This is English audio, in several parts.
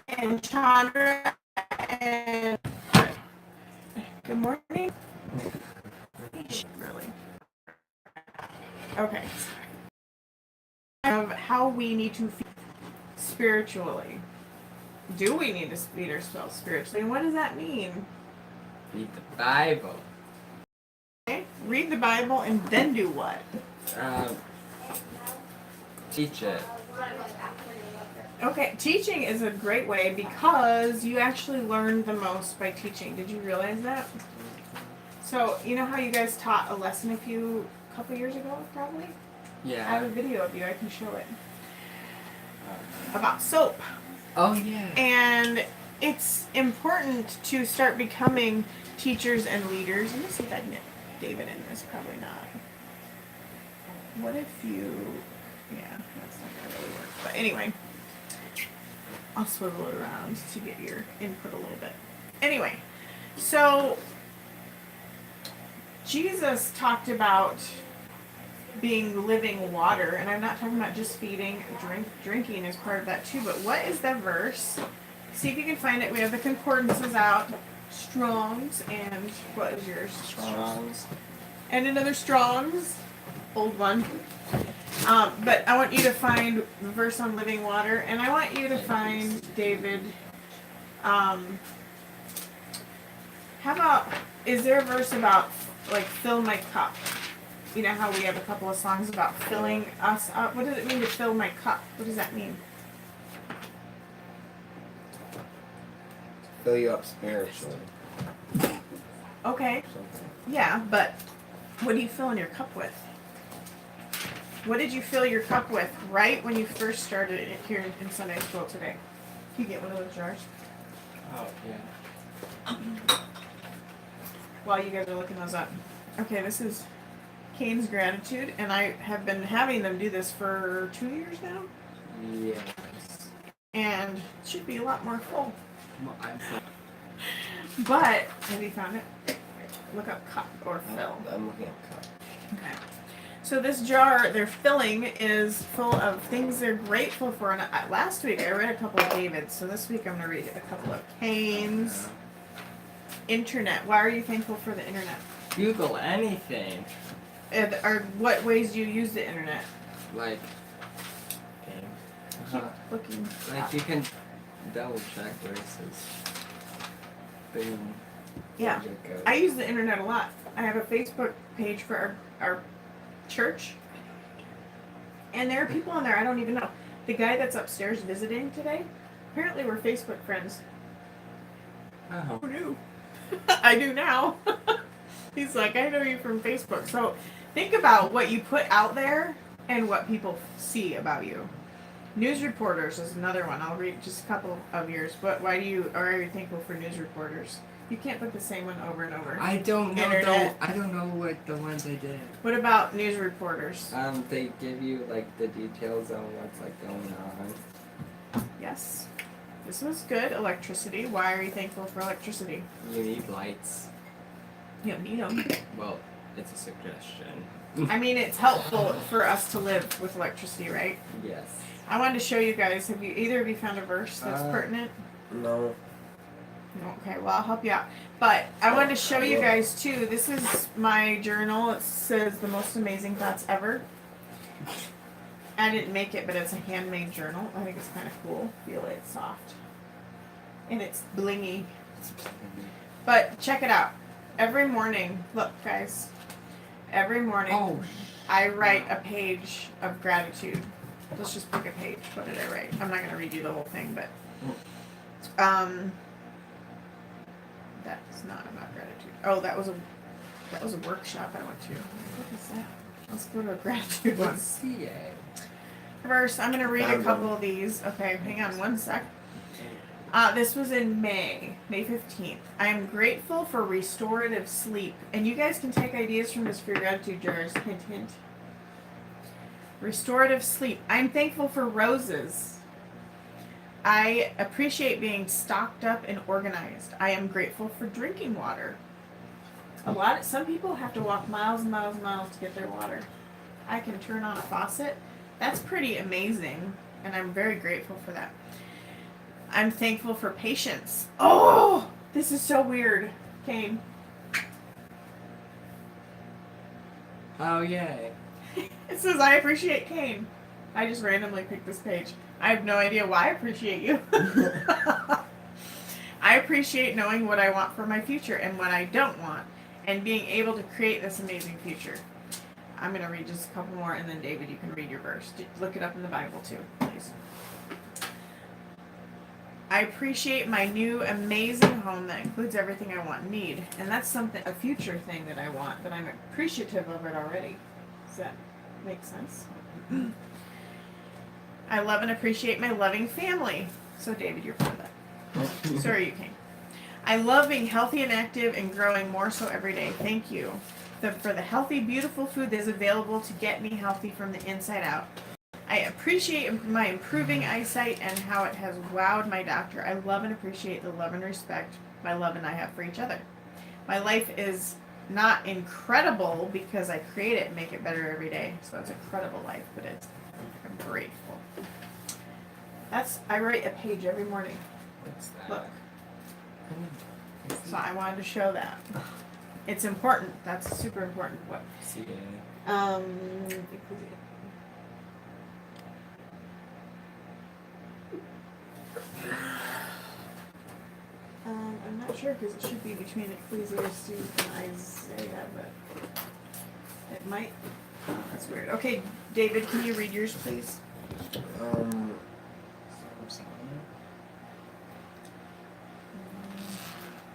and Chandra and good morning. Really? Okay. Of how we need to feed spiritually. Do we need to feed ourselves spiritually? And what does that mean? Read the Bible. Okay. Read the Bible and then do what? Teach it. Okay, teaching is a great way because you actually learn the most by teaching. Did you realize that? So, you know how you guys taught a lesson a couple years ago, probably? Yeah. I have a video of you, I can show it. About soap. Oh, yeah. And it's important to start becoming teachers and leaders. Let me see if I can get David in this. Probably not. What if you... Yeah, that's not going to really work. But anyway, I'll swivel it around to get your input a little bit. Anyway, so Jesus talked about being living water, and I'm not talking about just feeding. Drinking is part of that too. But what is that verse? See if you can find it. We have the concordances out. Strong's, and what is yours? Strong's. And another Strong's, old one. But I want you to find the verse on living water, and I want you to find, David, how about, is there a verse about, like, fill my cup? You know how we have a couple of songs about filling us up? What does it mean to fill my cup? What does that mean? Fill you up spiritually. Okay, Something. yeah, but what are you filling your cup with? What did you fill your cup with right when you first started it here in Sunday school today? Can you get one of those jars? Oh, yeah. While you guys are looking those up. Okay, this is Cain's Gratitude, and I have been having them do this for 2 years now. Yes. And it should be a lot more full. Well, But, have you found it? Look up cup or fill. I'm looking at cup. Okay. So this jar they're filling is full of things they're grateful for. And last week I read a couple of David's, so this week I'm going to read a couple of Cain's. Internet. Why are you thankful for the internet? Google anything. Or what ways do you use the internet? Like, Keep looking. like you can double check where it says boom. Yeah. I use the internet a lot. I have a Facebook page for our church. And there are people on there I don't even know. The guy that's upstairs visiting today, apparently we're Facebook friends. Oh. Who knew? I do now. He's like, I know you from Facebook. So think about what you put out there and what people see about you. News reporters is another one. I'll read just a couple of yours. But why are you thankful for news reporters? You can't put the same one over and over. I don't know. Internet. I don't know what the ones I did. What about news reporters? They give you like the details on what's like going on. Yes. This was good. Electricity. Why are you thankful for electricity? You need lights. You don't need them. Well, it's a suggestion. I mean, it's helpful for us to live with electricity, right? Yes. I wanted to show you guys. Have you either of you found a verse that's pertinent? No. Okay, well, I'll help you out. But I wanted to show you guys too. This is my journal. It says the most amazing thoughts ever. I didn't make it, but it's a handmade journal. I think it's kind of cool. Feel it, it's soft. And it's blingy. But check it out. Every morning, look guys, every morning I write a page of gratitude. Let's just pick a page. What did I write? I'm not going to read you the whole thing, but that's not about gratitude. Oh, that was a workshop I went to. What is that? Let's go to a gratitude one. CA. First, I'm going to read a couple of these. Okay, hang on one sec. This was in May 15th. I am grateful for restorative sleep. And you guys can take ideas from this for your gratitude jars. Hint, hint. Restorative sleep. I'm thankful for roses. I appreciate being stocked up and organized. I am grateful for drinking water. Some people have to walk miles and miles and miles to get their water. I can turn on a faucet. That's pretty amazing, and I'm very grateful for that. I'm thankful for patience. Oh, this is so weird, Kane. Oh, yay. It says, I appreciate Kane. I just randomly picked this page. I have no idea why I appreciate you. I appreciate knowing what I want for my future and what I don't want, and being able to create this amazing future. I'm going to read just a couple more, and then David, you can read your verse. Look it up in the Bible too, please. I appreciate my new amazing home that includes everything I want and need. And that's something, a future thing that I want, but I'm appreciative of it already. Does that make sense? I love and appreciate my loving family. So David, you're part of that. Sorry, you came. I love being healthy and active and growing more so every day. Thank you for the healthy, beautiful food that is available to get me healthy from the inside out. I appreciate my improving eyesight and how it has wowed my doctor. I love and appreciate the love and respect my love and I have for each other. My life is not incredible because I create it and make it better every day. So it's a credible life, but I'm grateful. I write a page every morning. What's that? Look. So I wanted to show that. It's important. That's super important. What? CA. I'm not sure because it should be between Ecclesiastes and Isaiah, but it might. Oh, that's weird. Okay, David, can you read yours, please?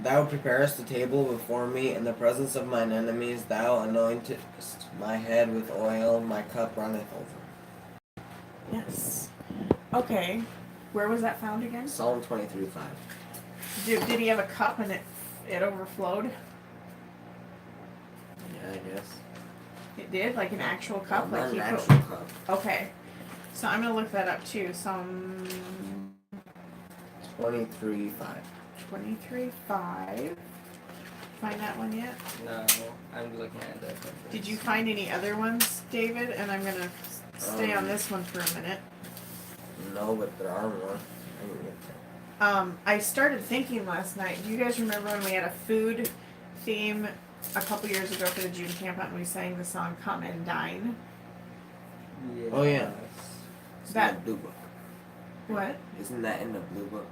Thou preparest the table before me in the presence of mine enemies. Thou anointest my head with oil. My cup runneth over. Yes. Okay. Where was that found again? Psalm 23:5. Did he have a cup and it overflowed? Yeah, I guess. It did, like an actual cup, Not like he an put. actual cup. Okay. So I'm gonna look that up too. Psalm 23:5. 23:5. Find that one yet? No, I'm looking at that. Did you find any other ones, David? And I'm gonna stay on this one for a minute. No, but there are more. I can get there. I started thinking last night. Do you guys remember when we had a food theme a couple years ago for the June camp out and we sang the song "Come and Dine"? Yes. Oh, yeah. It's That- in the blue book. What? Isn't that in the blue book?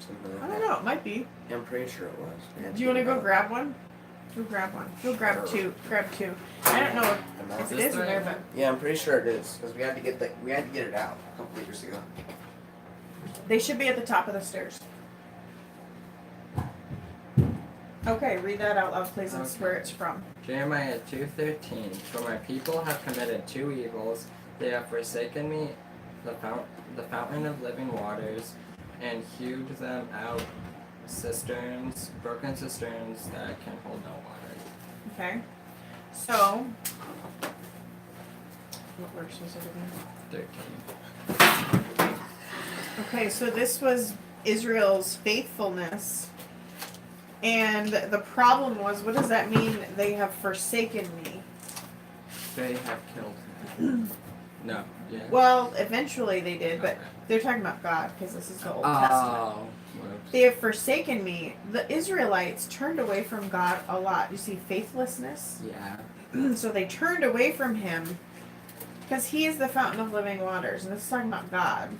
Something like I that. don't know. It might be. Yeah, I'm pretty sure it was. We had Do you want to figure go it out. grab one? Go grab one. Go grab two. Grab two. I don't know I'm if out. it is in there, but Yeah, I'm pretty sure it is because we had to get it out a couple years ago. they should be at the top of the stairs. Okay, read that out loud, please. It's Okay. where it's from. Jeremiah 2:13. For my people have committed two evils. They have forsaken me, the fountain of living waters, and hewed them out cisterns, broken cisterns that can hold no water. Okay. So, what verse was it again? 13. Okay, so this was Israel's faithfulness. And the problem was, what does that mean? They have forsaken me. They have killed him. No. Yeah. Well, eventually they did, but Okay. they're talking about God because this is the Old Testament. Oh. Whoops. They have forsaken me. The Israelites turned away from God a lot. You see faithlessness? Yeah. So they turned away from him because he is the fountain of living waters. And this is talking about God.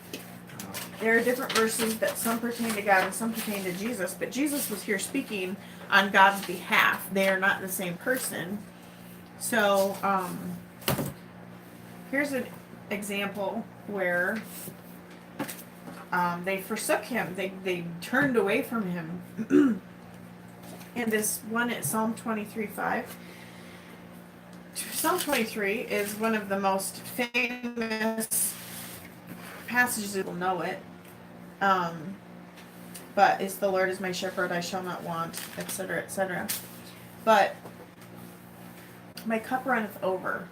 There are different verses that some pertain to God and some pertain to Jesus, but Jesus was here speaking on God's behalf. They are not the same person. So, here's an example where they forsook him. They turned away from him. And this one at Psalm 23:5. Psalm 23 is one of the most famous passages. You'll know it. But it's the Lord is my shepherd, I shall not want, etc., etc. But my cup runneth over.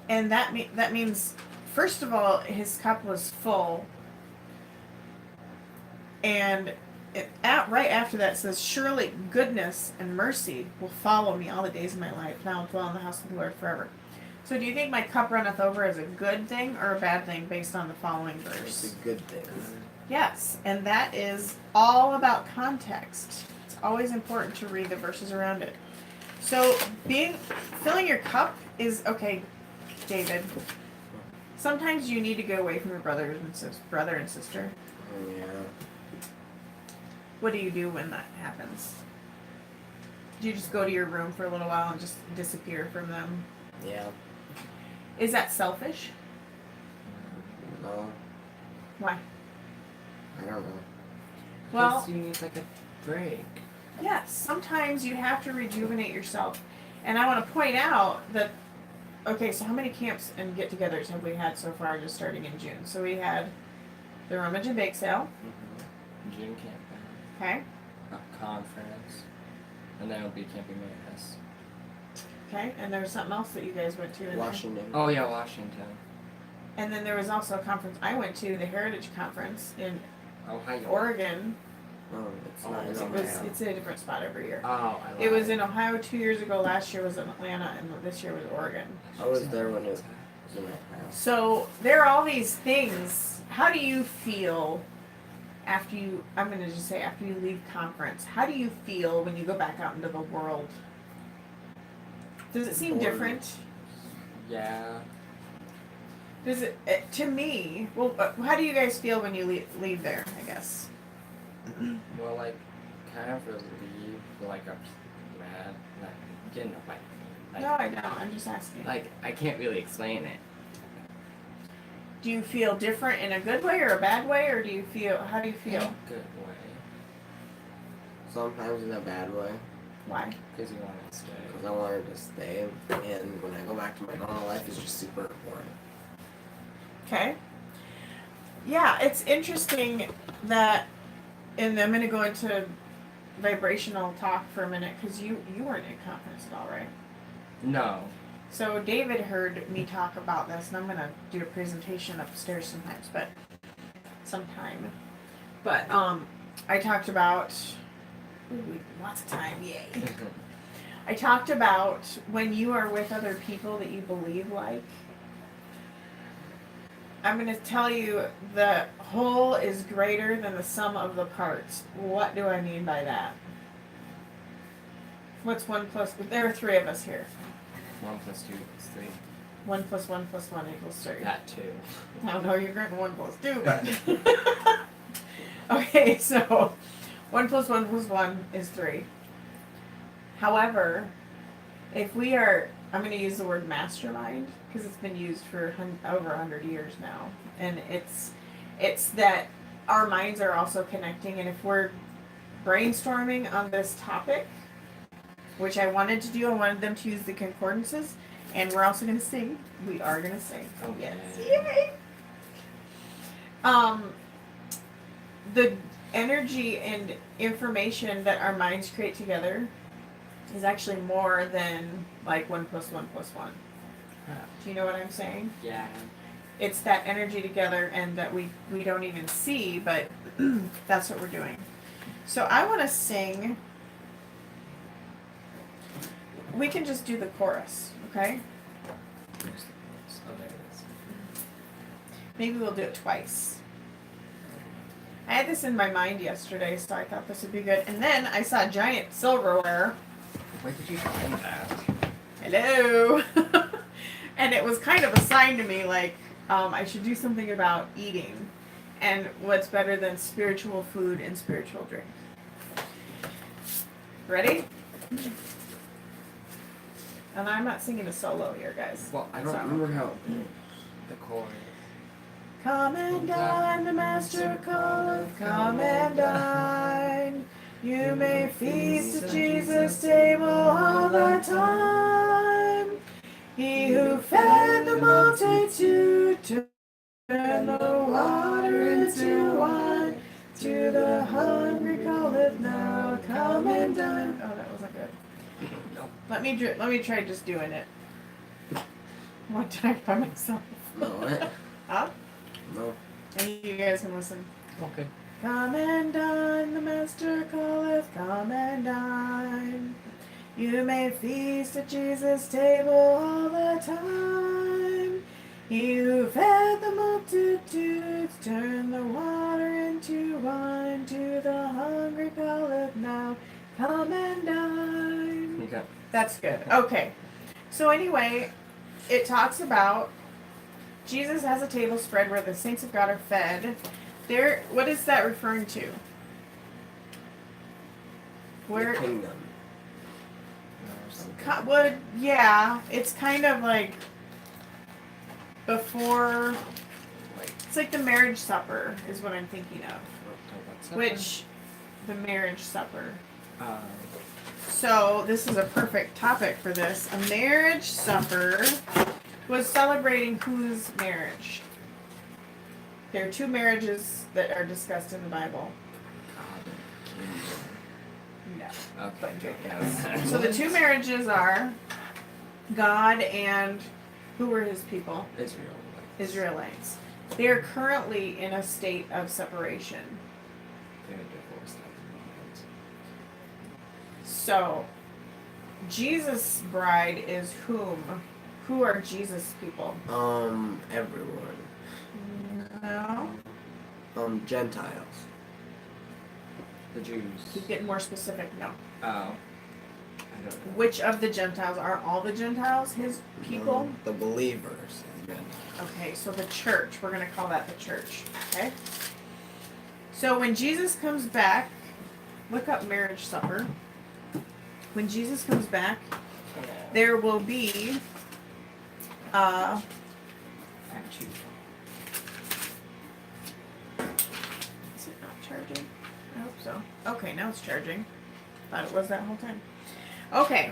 And that means, first of all, his cup was full. And right after that says, surely goodness and mercy will follow me all the days of my life. Now I'll dwell in the house of the Lord forever. So do you think my cup runneth over is a good thing or a bad thing based on the following It's verse? a good thing. Yes, and that is all about context. It's always important to read the verses around it. So filling your cup is okay, David. Sometimes you need to go away from your brother and sister. Oh, yeah. What do you do when that happens? Do you just go to your room for a little while and just disappear from them? Yeah. Is that selfish? No. Why? I don't know. Well, Because you need like a break. yes, sometimes you have to rejuvenate yourself. And I want to point out that, okay, so how many camps and get-togethers have we had so far just starting in June? So we had the Rummage and Bake Sale, June camping. okay? A conference. And then it'll be Camping Maris. Okay, and there was something else that you guys went to in there. Washington. Oh yeah, Washington. And then there was also a conference I went to, the Heritage Conference in Ohio. Oregon. No, it's Oh, not in it's Ohio. It's in a different spot every year. Oh, I lied. It was in Ohio 2 years ago, last year was in Atlanta, and this year was Oregon. I was there when it was in my house. So there are all these things. How do you feel after you, I'm going to just say after you leave conference, how do you feel when you go back out into the world? Does it seem Bored. different? Yeah. Does it, to me, well, how do you guys feel when you leave there, I guess? Well, like, kind of relieved, like, I'm mad. Like, getting a bite. Like, No, I don't. I'm just asking. like, I can't really explain it. Do you feel different in a good way or a bad way, or do you feel, how do you feel? Good way. Sometimes in a bad way, Why? Because you want to stay. because I wanted to stay, and when I go back to my normal life, it's just super boring. Okay. Yeah, it's interesting that, and I'm going to go into vibrational talk for a minute because you weren't in conference at all, right? No. So David heard me talk about this, and I'm going to do a presentation upstairs sometime. But I talked about lots of time, yay. I talked about when you are with other people that you believe like. I'm going to tell you the whole is greater than the sum of the parts. What do I mean by that? What's 1 plus? There are 3 of us here. 1 plus 2 is 3. 1 plus 1 plus 1 equals 3. That too. I don't know, you're getting 1 plus 2, but. Okay, so 1 plus 1 plus 1 is 3. However, if we are, I'm going to use the word mastermind because it's been used for over 100 years now, and it's that our minds are also connecting, and if we're brainstorming on this topic, which I wanted to do, I wanted them to use the concordances, and we're also going to sing. We are going to sing. Oh, Yes. yay. Yay! The energy and information that our minds create together is actually more than like 1 plus 1 plus 1. Do you know what I'm saying? Yeah. It's that energy together and that we don't even see, but that's what we're doing. So I want to sing. We can just do the chorus, okay? Oh, there it is. Maybe we'll do it twice. I had this in my mind yesterday, so I thought this would be good. And then I saw giant silverware. Where did you find that? Hello! And it was kind of a sign to me, like, I should do something about eating. And what's better than spiritual food and spiritual drink? Ready? And I'm not singing a solo here, guys. Well, I don't So- remember how the chorus. Come and dine, the master calleth, come and dine. You may feast at Jesus' table all the time. He who fed the multitude turned the water into wine. To the hungry calleth now, come and dine. Oh, that wasn't good. No. Let me try just doing it. One time by myself. No, what? Huh? No. And you guys can listen. Okay. Come and dine, the master calleth, come and dine. You may feast at Jesus' table all the time. He who fed the multitudes, turned the water into wine. To the hungry calleth now, come and dine. You got That's good. Okay. So anyway, it talks about Jesus has a table spread where the saints of God are fed. There, what is that referring to? Where? The kingdom. Would yeah, it's kind of like before. It's like the marriage supper is what I'm thinking of. Which, the marriage supper. So this is a perfect topic for this. A marriage supper was celebrating whose marriage? There are two marriages that are discussed in the Bible. No. Okay. But Yes. so the two marriages are God and who were his people? Israelites. They are currently in a state of separation. They're divorced at the moment. So Jesus' bride is whom? Who are Jesus' people? Everyone. No. Gentiles. The Jews. Keep getting more specific. No. Oh. I don't know. Which of the Gentiles are all the Gentiles his people? The believers. Okay, so the church. We're going to call that the church. Okay? So when Jesus comes back, look up marriage supper. When Jesus comes back, there will be is it not charging? I hope so. Okay, now it's charging. Thought it was that whole time. Okay.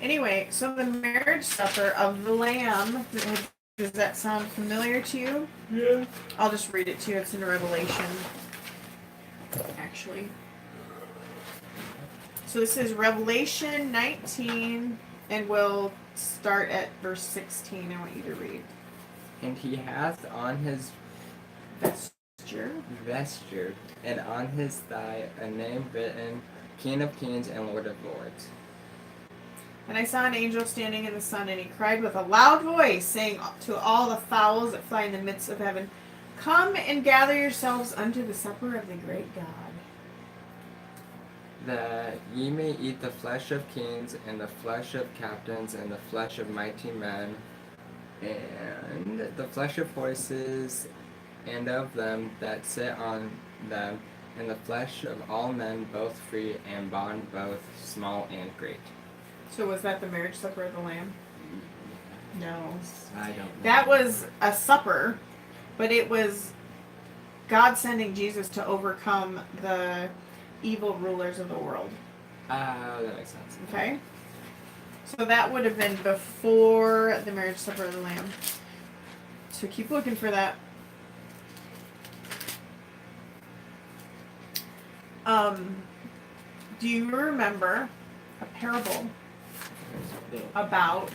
Anyway, so the marriage supper of the Lamb, does that sound familiar to you? Yeah. I'll just read it to you. It's in Revelation, actually. So this is Revelation 19, and we'll start at verse 16. I want you to read. And he hath on his vesture and on his thigh a name written, King of Kings and Lord of Lords. And I saw an angel standing in the sun, and he cried with a loud voice, saying to all the fowls that fly in the midst of heaven, Come and gather yourselves unto the supper of the great God. That ye may eat the flesh of kings, and the flesh of captains, and the flesh of mighty men, and the flesh of horses, and of them that sit on them, and the flesh of all men, both free and bond, both small and great. So was that the marriage supper of the Lamb? No. I don't know. That was a supper, but it was God sending Jesus to overcome the evil rulers of the world. That makes sense. Okay? So that would have been before the marriage supper of the Lamb. So keep looking for that. Do you remember a parable about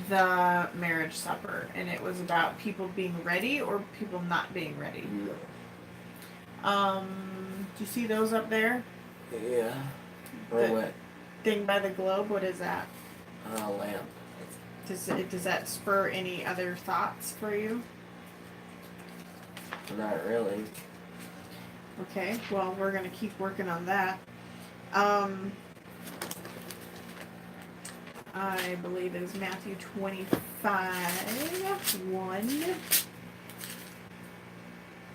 the marriage supper? And it was about people being ready or people not being ready. No. Do you see those up there? Yeah. Or The- what? Thing by the globe, what is that? Lamp. Does that spur any other thoughts for you? Not really. Okay, well, we're going to keep working on that. I believe it is Matthew 25, 1.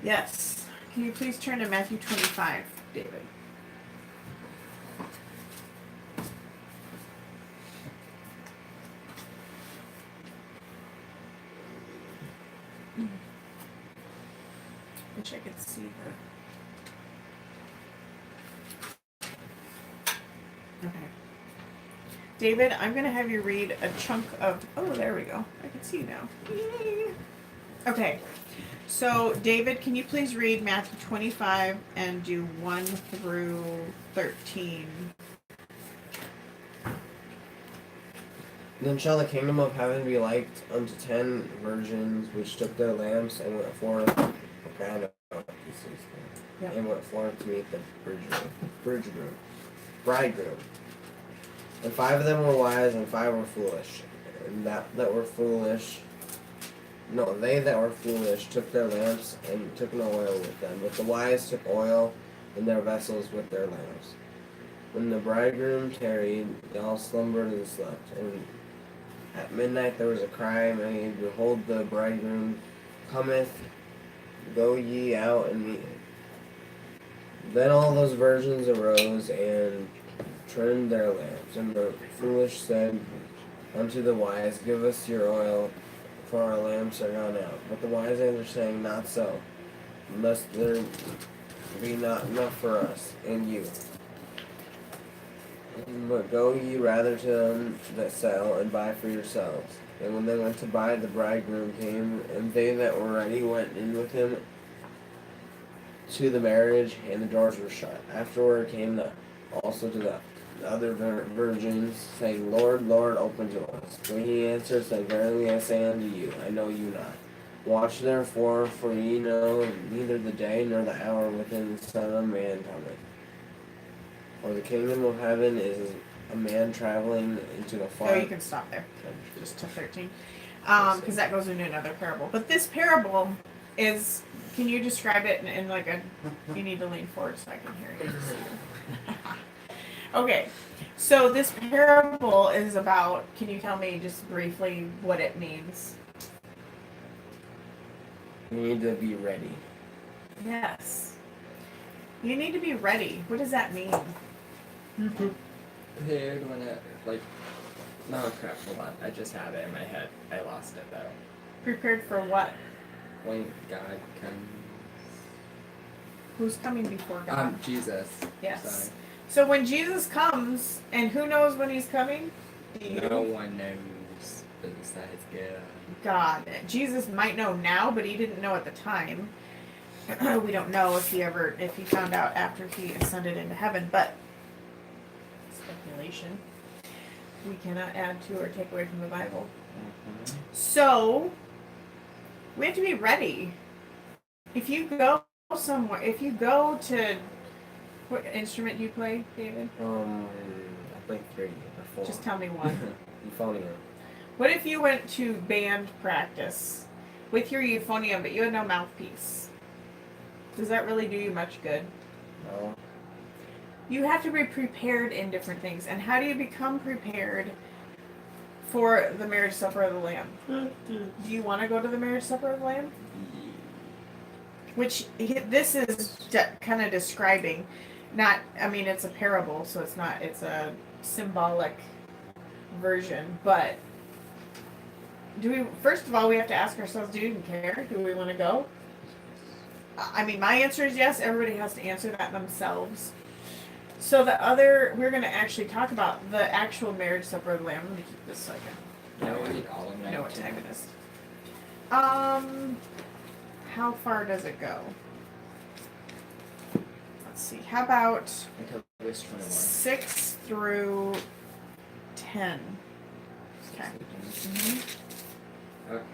Yes. Can you please turn to Matthew 25, David? Wish I could see the... Okay. David, I'm going to have you read a chunk of... Oh, there we go. I can see you now. Yay! Okay. So, David, can you please read Matthew 25 and do 1 through 13? Then shall the kingdom of heaven be like unto 10 virgins which took their lamps and went forth. Okay, I know what this is. Yep. And went forth to meet the bridegroom. bridegroom. And 5 of them were wise, and 5 were foolish. And that were foolish, no, they that were foolish took their lamps and took no oil with them. But the wise took oil in their vessels with their lamps. When the bridegroom tarried, they all slumbered and slept. And at midnight there was a cry made, Behold, the bridegroom cometh, go ye out and meet him. Then all those virgins arose and trimmed their lamps. And the foolish said unto the wise, Give us your oil, for our lamps are gone out. But the wise answered, saying, Not so, lest there be not enough for us and you. But go ye rather to them that sell, and buy for yourselves. And when they went to buy, the bridegroom came, and they that were ready went in with him to the marriage, and the doors were shut. Afterward came also to the other virgins, saying, Lord, Lord, open to us. When he answered, said, Verily I say unto you, I know you not. Watch therefore, for ye know neither the day nor the hour within the Son of Man cometh. For the kingdom of heaven is a man traveling into a far... Oh, you can stop there. Just to 13. Because that goes into another parable. But this parable is... Can you describe it in like a... You need to lean forward so I can hear you. Okay. So this parable is about... Can you tell me just briefly what it means? You need to be ready. Yes. You need to be ready. What does that mean? Prepared when it, like, no crap, hold on. I just had it in my head. I lost it though. Prepared for what? When God comes. Who's coming before God? Jesus. Yes. Sorry. So when Jesus comes, and who knows when he's coming? No one knows besides God. God. Jesus might know now, but he didn't know at the time. We don't know if he found out after he ascended into heaven, but speculation. We cannot add to or take away from the Bible. Mm-hmm. So we have to be ready. If you go somewhere, if you go to, what instrument do you play, David? I play 3 or 4. Just tell me one. Euphonium. What if you went to band practice with your euphonium, but you had no mouthpiece? Does that really do you much good? No. You have to be prepared in different things. And how do you become prepared for the marriage supper of the Lamb? Do you want to go to the marriage supper of the Lamb? Which this is kind of describing. Not, I mean, it's a parable, so it's not, it's a symbolic version. But first of all, we have to ask ourselves, do we even care? Do we want to go? I mean, my answer is yes. Everybody has to answer that themselves. So we're going to actually talk about the actual marriage supper of the Lamb. Let me keep this so I can read all of know what 19. time it is. How far does it go? Let's see. How about Until verse 21. 6 through 10? Okay. Okay.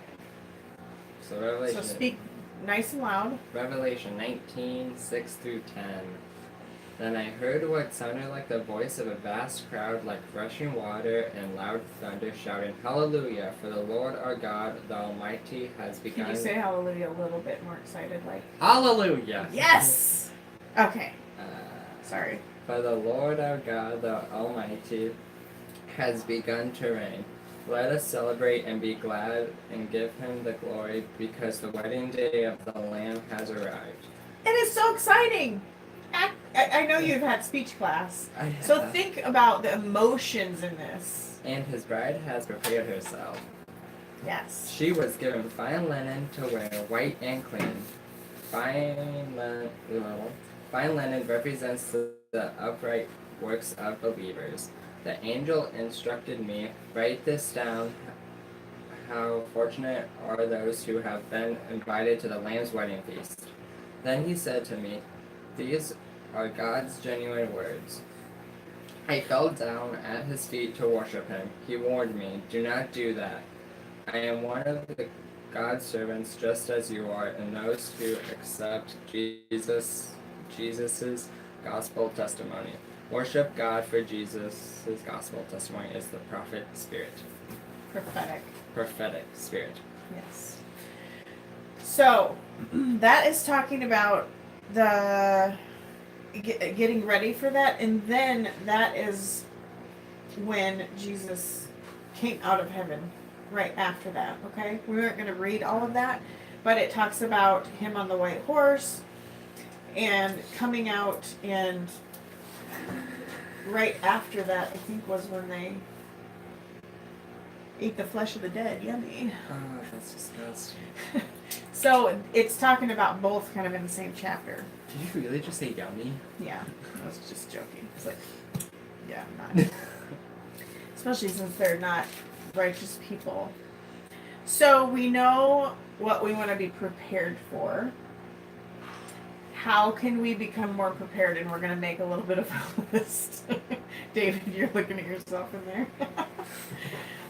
So Revelation. So speak nice and loud. Revelation 19, 6 through 10. Then I heard what sounded like the voice of a vast crowd, like rushing water and loud thunder, shouting, Hallelujah, for the Lord our God, the Almighty, has begun. Can you say hallelujah a little bit more excited? Like, Hallelujah! yes! Okay. Sorry. For the Lord our God, the Almighty, has begun to reign. Let us celebrate and be glad and give him the glory, because the wedding day of the Lamb has arrived. It is so exciting! I know you've had speech class. I have. So think about the emotions in this. And his bride has prepared herself. Yes. She was given fine linen to wear, white and clean. Fine linen represents the upright works of believers. The angel instructed me, write this down. How fortunate are those who have been invited to the Lamb's wedding feast. Then he said to me, these are God's genuine words. I fell down at his feet to worship him. He warned me, do not do that. I am one of God's servants just as you are, and those who accept Jesus's gospel testimony. Worship God for Jesus. His gospel testimony is the prophet spirit. Prophetic spirit. Yes. So, that is talking about the getting ready for that, and then that is when Jesus came out of heaven right after that, okay? We aren't going to read all of that, but it talks about him on the white horse and coming out, and right after that, I think, was when they ate the flesh of the dead. Yummy. Oh, that's disgusting. So it's talking about both kind of in the same chapter. Did you really just say yummy? Yeah, I was just joking. It's like, yeah, I'm not. Especially since they're not righteous people. So we know what we want to be prepared for. How can we become more prepared? And we're going to make a little bit of a list. David, you're looking at yourself in there.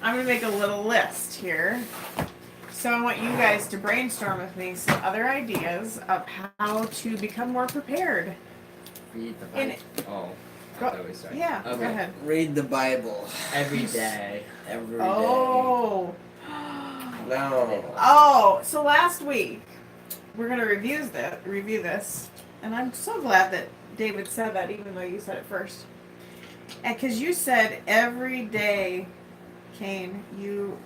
I'm going to make a little list here. So I want you guys to brainstorm with me some other ideas of how to become more prepared. Read the And- Bible. Oh, I Go- thought we started. Yeah, Okay. go ahead. Read the Bible Every day. every day. Oh. No. Oh, so last week we're gonna review this, and I'm so glad that David said that, even though you said it first. And because you said every day, Kane, you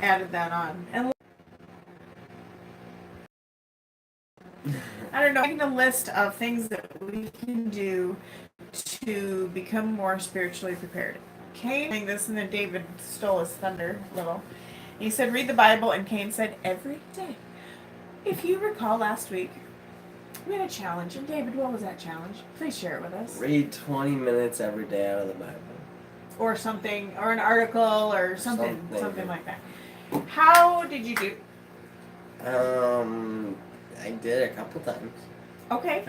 added that on, and I don't know, making a list of things that we can do to become more spiritually prepared. Kane saying this, and then David stole his thunder a little. He said, read the Bible, and Kane said, every day. If you recall last week, we had a challenge. And David, what was that challenge? Please share it with us. Read 20 minutes every day out of the Bible. Or something, or an article, or something Something. like that. How did you do? I did a couple times. Okay.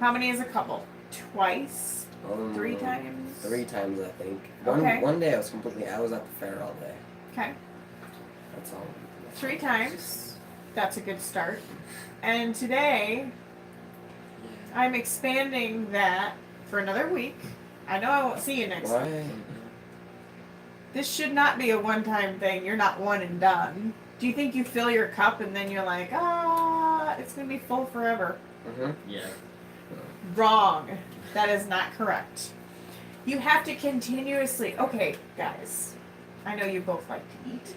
How many is a couple? Twice? 3 Um, times? 3 times, I think. Okay. One day I was at the fair all day. Okay. That's all. 3 times. That's a good start. And today, I'm expanding that for another week. I know I won't see you next week. Why? This should not be a one-time thing. You're not one and done. Do you think you fill your cup and then you're like, it's going to be full forever? Mm-hmm. Yeah. Wrong. That is not correct. You have to continuously... Okay, guys. I know you both like to eat.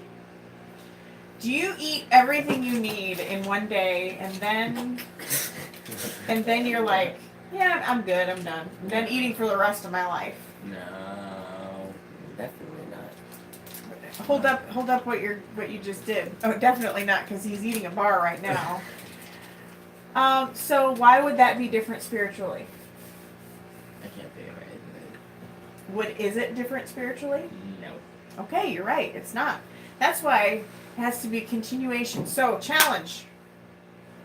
Do you eat everything you need in one day and then you're like, yeah, I'm good, I'm done. I'm done eating for the rest of my life. No. Definitely not. Hold up what you just did. Oh, definitely not, because he's eating a bar right now. So why would that be different spiritually? I can't think of anything. Is it different spiritually? No. Okay, you're right. It's not. That's why it has to be continuation. So, challenge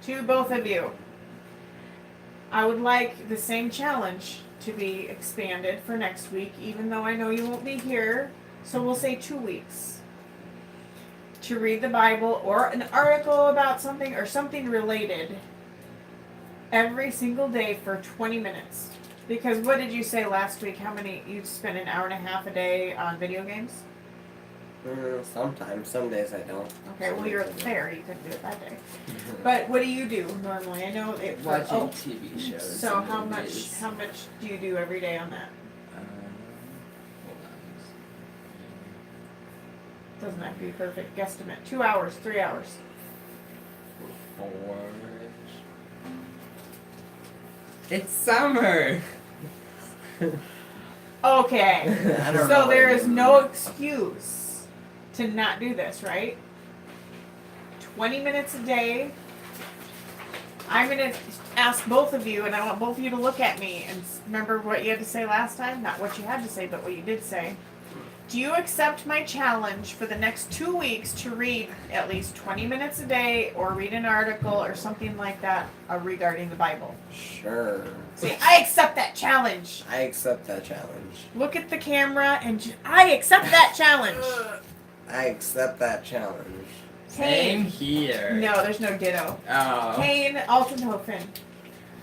to both of you. I would like the same challenge to be expanded for next week, even though I know you won't be here. So we'll say 2 weeks. To read the Bible or an article about something or something related every single day for 20 minutes. Because what did you say last week? How many? You spent an hour and a half a day on video games? Sometimes. Some days I don't. Okay, well, you're at the fair. You couldn't do it that day. But what do you do normally? I know it. Watching TV shows. So and how movies. much do you do every day on that? Hold Doesn't have to be perfect. Guesstimate. 2 hours, 3 hours. on. 4. It's summer. Okay. I don't So know there is anymore. no excuse to not do this, right? 20 minutes a day. I'm going to ask both of you, and I want both of you to look at me and remember what you had to say last time. Not what you had to say, but what you did say. Do you accept my challenge for the next 2 weeks to read at least 20 minutes a day or read an article or something like that regarding the Bible? Sure. Say, I accept that challenge. I accept that challenge. Look at the camera and I accept that challenge. I accept that challenge. Same Kane. here. No, there's no ditto. Oh. Kane Altenhofen,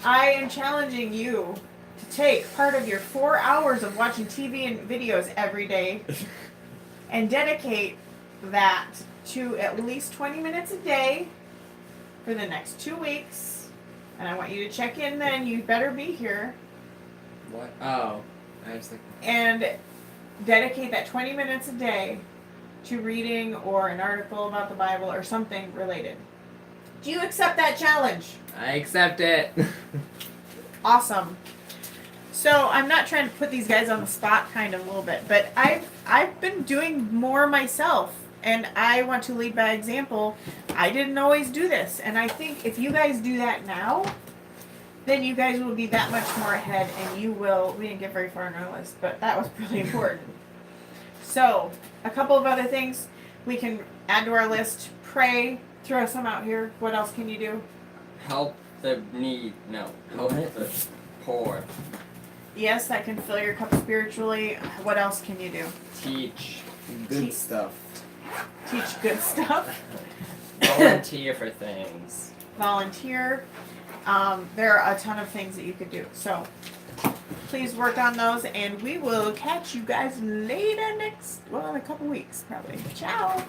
I am challenging you to take part of your 4 hours of watching TV and videos every day and dedicate that to at least 20 minutes a day for the next 2 weeks. And I want you to check in then. You better be here. What? Oh. I was like, And dedicate that 20 minutes a day to reading or an article about the Bible or something related. Do you accept that challenge? I accept it. Awesome. So I'm not trying to put these guys on the spot kind of a little bit, but I've been doing more myself and I want to lead by example. I didn't always do this, and I think if you guys do that now, then you guys will be that much more ahead and you will, we didn't get very far on our list, but that was really important. So, a couple of other things we can add to our list. Pray, throw some out here. What else can you do? Help the help the poor. Yes, that can fill your cup spiritually. What else can you do? Teach. Good stuff. Teach good stuff. Volunteer for things. Volunteer. There are a ton of things that you could do. So please work on those, and we will catch you guys later in a couple weeks, probably. Ciao.